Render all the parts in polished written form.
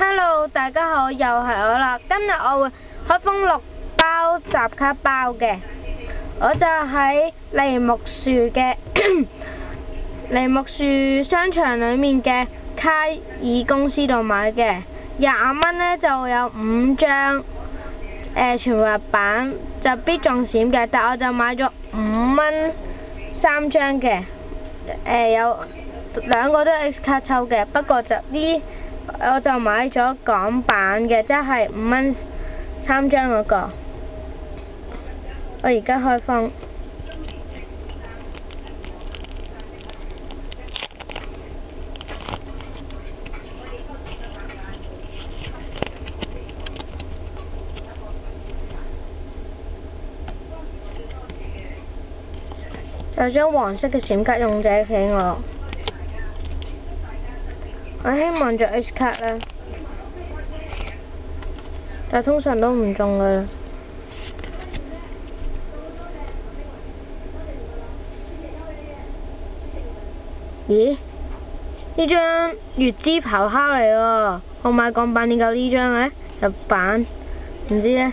Hello， 大家好，又係我啦。今日我會開封6包集卡包嘅，我就喺梨木樹嘅梨木樹商場裏面嘅卡爾公司度買嘅，20蚊呢就有5張全部入版，就必中閃嘅，但我就買咗5蚊3張嘅，有2個都係 X 卡抽嘅，不過我就買咗港版嘅，即係5蚊3張嗰個。我而家開封，有張黃色嘅閃卡用者企我希望着 H 卡啦，但通常都唔中噶啦。咦？呢張月之咆哮嚟喎，我買港版點解呢張嘅？日版唔知呢。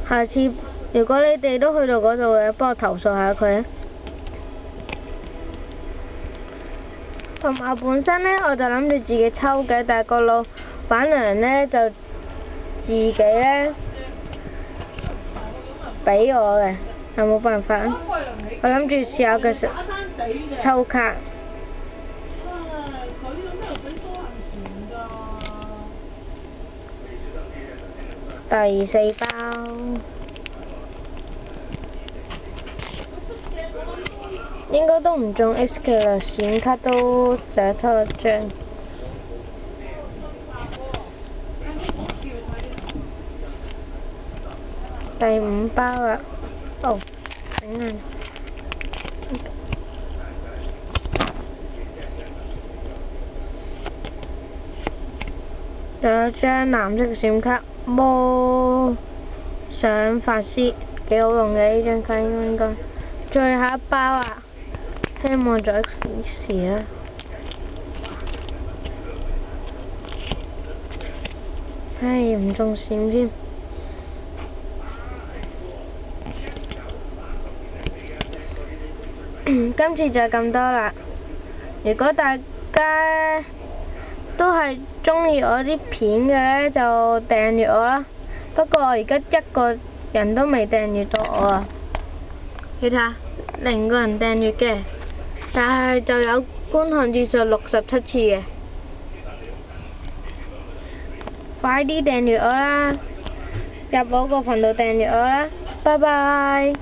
下次如果你哋都去到嗰度嘅，幫我投訴下佢啊！同埋本身呢，我就諗住自己抽嘅，但係個老闆娘呢，就自己呢俾我嘅，有冇辦法？我諗住試下佢抽卡。第4包。應該都唔中 X 嘅啦，閃卡都淨係抽1張。第5包啦，哦，頂啊！仲有張藍色嘅閃卡，魔上法師，幾好用嘅呢張卡應該。最後一包啊！希望在 X 時啦。唉，唔中閃添。今次就咁多啦。如果大家都係中意我啲片嘅呢，就訂閱我啦。不過我而家1個人都未訂閱到我啊。你睇下，0個人訂閱嘅。但係就有觀看次數67次嘅，快啲訂閱我啦！入我個頻道訂閱我啦，拜拜。